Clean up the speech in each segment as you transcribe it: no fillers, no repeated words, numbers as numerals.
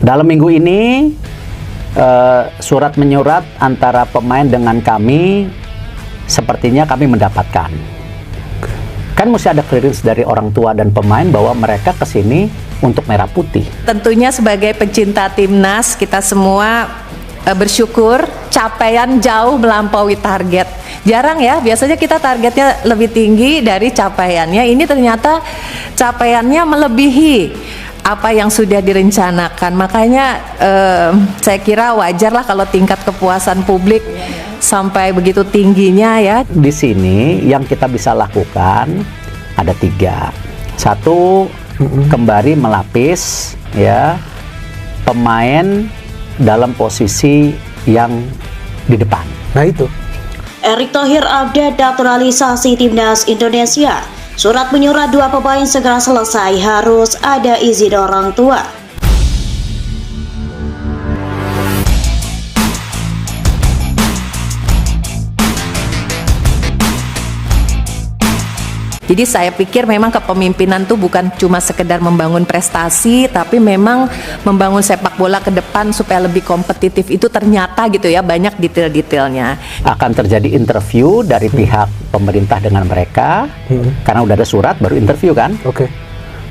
Dalam minggu ini surat menyurat antara pemain dengan kami sepertinya kami mendapatkan. Kan mesti ada clearance dari orang tua dan pemain bahwa mereka kesini untuk merah putih. Tentunya sebagai pecinta timnas kita semua bersyukur capaian jauh melampaui target. Jarang ya, biasanya kita targetnya lebih tinggi dari capaiannya. Ini ternyata capaiannya melebihi apa yang sudah direncanakan. Makanya saya kira wajar lah kalau tingkat kepuasan publik sampai begitu tingginya ya. Di sini yang kita bisa lakukan ada 3. Satu, kembali melapis ya pemain dalam posisi yang di depan. Nah itu. Erick Thohir update naturalisasi timnas Indonesia. Surat menyurat 2 pemain segera selesai, harus ada izin orang tua. Jadi saya pikir memang kepemimpinan tuh bukan cuma sekedar membangun prestasi, tapi memang membangun sepak bola ke depan supaya lebih kompetitif. Itu ternyata gitu ya, banyak detail-detailnya. Akan terjadi interview dari pihak pemerintah dengan mereka, karena udah ada surat baru interview kan. Oke.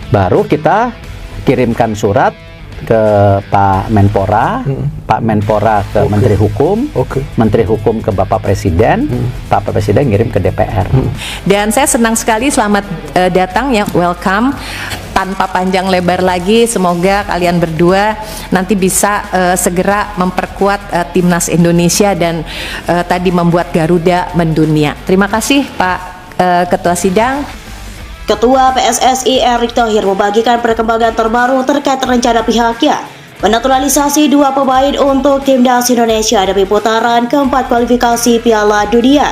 Baru kita kirimkan surat ke Pak Menpora, Pak Menpora ke Menteri Hukum, Menteri Hukum ke Bapak Presiden, Pak Presiden ngirim ke DPR. Dan saya senang sekali, selamat datang ya, welcome. Tanpa panjang lebar lagi, semoga kalian berdua nanti bisa segera memperkuat timnas Indonesia dan tadi membuat Garuda mendunia. Terima kasih Pak Ketua Sidang. Ketua PSSI Erick Thohir membagikan perkembangan terbaru terkait rencana pihaknya menaturalisasi 2 pemain untuk timnas Indonesia demi putaran keempat kualifikasi Piala Dunia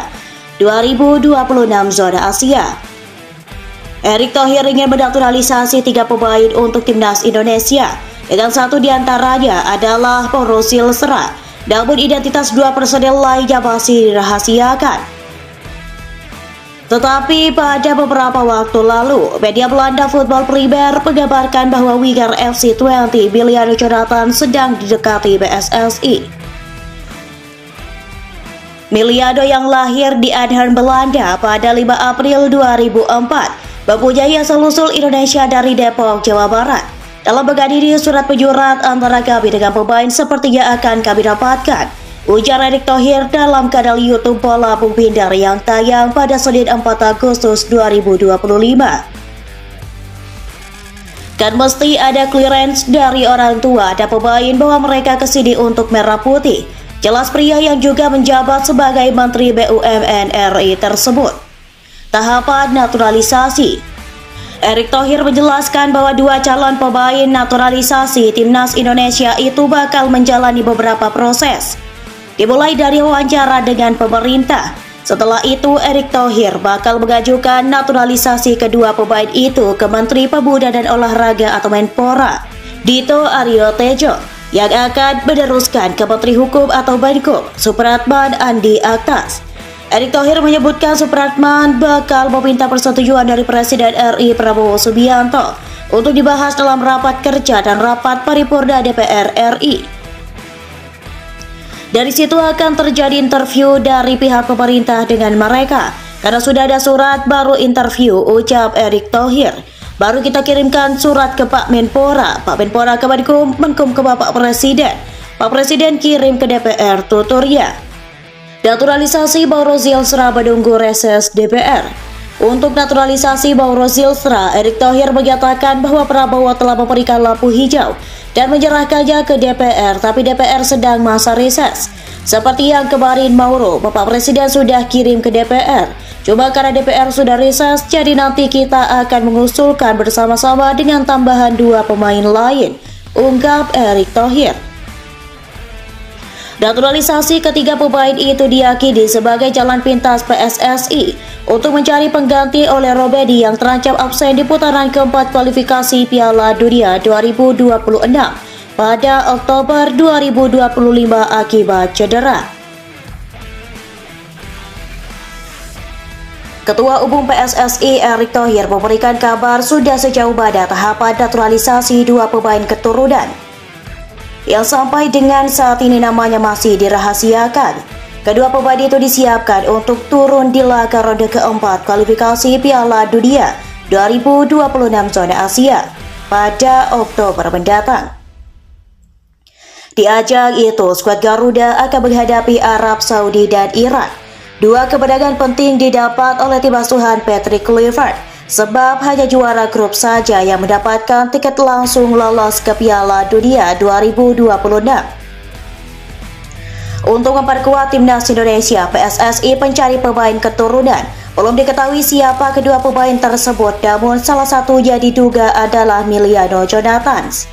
2026 zona Asia. Erick Thohir ingin menaturalisasi 3 pemain untuk timnas Indonesia, dengan 1 diantaranya adalah Porosil Sera, namun identitas 2 personel lainnya masih dirahasiakan. Tetapi pada beberapa waktu lalu, media Belanda Football Primer mengabarkan bahwa winger FC Twente Emiliano Jonathan sedang didekati PSSI. Emiliano yang lahir di Arnhem, Belanda pada 5 April 2004, mempunyai asal-usul Indonesia dari Depok, Jawa Barat. Dalam menghadiri surat menyurat antara kami dengan pemain sepertinya akan kami dapatkan, ujar Erick Thohir dalam kanal YouTube Bola Bung Pindar yang tayang pada Senin 4 Agustus 2025. Kan mesti ada clearance dari orang tua dan pemain bahwa mereka kesini untuk merah putih. Jelas pria yang juga menjabat sebagai Menteri BUMN RI tersebut. Tahapan naturalisasi. Erick Thohir menjelaskan bahwa 2 calon pemain naturalisasi timnas Indonesia itu bakal menjalani beberapa proses. Dimulai dari wawancara dengan pemerintah. Setelah itu Erick Thohir bakal mengajukan naturalisasi kedua pemain itu ke Menteri Pemuda dan Olahraga atau Menpora, Dito Aryo Tejo, yang akan meneruskan ke Menteri Hukum atau Menkum, Supratman Andi Aktas. Erick Thohir menyebutkan Supratman bakal meminta persetujuan dari Presiden RI Prabowo Subianto untuk dibahas dalam rapat kerja dan rapat paripurna DPR RI. Dari situ akan terjadi interview dari pihak pemerintah dengan mereka. Karena sudah ada surat, baru interview, ucap Erick Thohir. Baru kita kirimkan surat ke Pak Menpora, Pak Menpora ke Menkum, Menkum ke Bapak Presiden, Pak Presiden kirim ke DPR, tuturnya. Naturalisasi Mauro Zilstra menunggu reses DPR. Untuk naturalisasi Mauro Zilstra, Erick Thohir menyatakan bahwa Prabowo telah memberikan lampu hijau dan menyerahkannya ke DPR, tapi DPR sedang masa reses. Seperti yang kemarin Mauro, Bapak Presiden sudah kirim ke DPR. Cuma karena DPR sudah reses, jadi nanti kita akan mengusulkan bersama-sama dengan tambahan 2 pemain lain, ungkap Erick Thohir. Naturalisasi ketiga pemain itu diyakini sebagai jalan pintas PSSI untuk mencari pengganti oleh Robedi yang terancam absen di putaran keempat kualifikasi Piala Dunia 2026 pada Oktober 2025 akibat cedera. Ketua Umum PSSI Erick Thohir memberikan kabar sudah sejauh mana tahapan naturalisasi 2 pemain keturunan. yang sampai dengan saat ini namanya masih dirahasiakan. Kedua pemain itu disiapkan untuk turun di laga ronde keempat kualifikasi Piala Dunia 2026 zona Asia pada Oktober mendatang. Di ajang itu, skuad Garuda akan menghadapi Arab Saudi dan Iran. Dua kemenangan penting didapat oleh tim asuhan Patrick Kluivert, sebab hanya juara grup saja yang mendapatkan tiket langsung lolos ke Piala Dunia 2026. Untuk memperkuat timnas Indonesia, PSSI mencari pemain keturunan. Belum diketahui siapa kedua pemain tersebut, namun salah satunya diduga adalah Miliano Jonathans.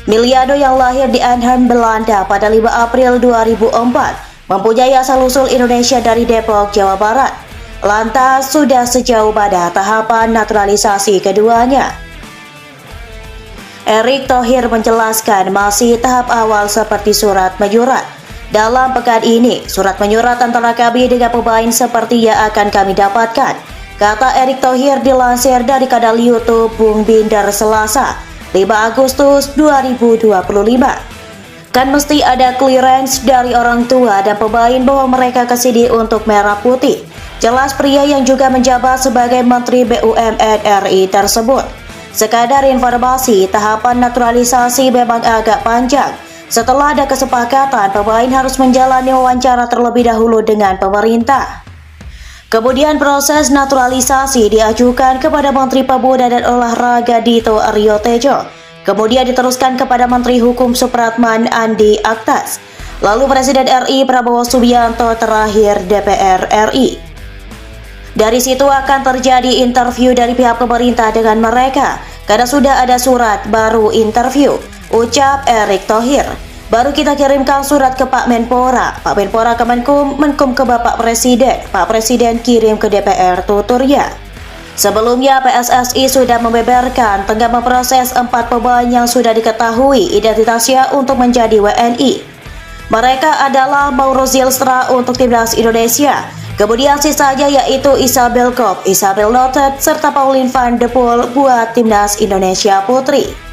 Miliano yang lahir di Arnhem, Belanda pada 5 April 2004, mempunyai asal-usul Indonesia dari Depok, Jawa Barat. Lantas, sudah sejauh mana tahapan naturalisasi keduanya? Erick Thohir menjelaskan masih tahap awal seperti surat menyurat. Dalam pekan ini, surat menyurat antara kami dengan pemain sepertinya akan kami dapatkan, kata Erick Thohir dilansir dari kanal YouTube Bung Binder Selasa, 5 Agustus 2025. Kan mesti ada clearance dari orang tua dan pemain bahwa mereka kesini untuk merah putih. Jelas pria yang juga menjabat sebagai Menteri BUMN RI tersebut. Sekadar informasi, tahapan naturalisasi memang agak panjang. Setelah ada kesepakatan, pemain harus menjalani wawancara terlebih dahulu dengan pemerintah. Kemudian proses naturalisasi diajukan kepada Menteri Pemuda dan Olahraga Dito Aryo Tejo. Kemudian diteruskan kepada Menteri Hukum Supratman Andi Aktas. Lalu Presiden RI Prabowo Subianto, terakhir DPR RI. Dari situ akan terjadi interview dari pihak pemerintah dengan mereka. Karena sudah ada surat, baru interview, ucap Erick Thohir. Baru kita kirimkan surat ke Pak Menpora, Pak Menpora ke Menkum ke Bapak Presiden, Pak Presiden kirim ke DPR, tuturnya. Sebelumnya PSSI sudah membeberkan tengah memproses 4 pemain yang sudah diketahui identitasnya untuk menjadi WNI. Mereka adalah Mauro Zylstra untuk timnas Indonesia, kemudian sisanya yaitu Isabel Kop, Isabel Notet, serta Pauline van de Poel buat timnas Indonesia Putri.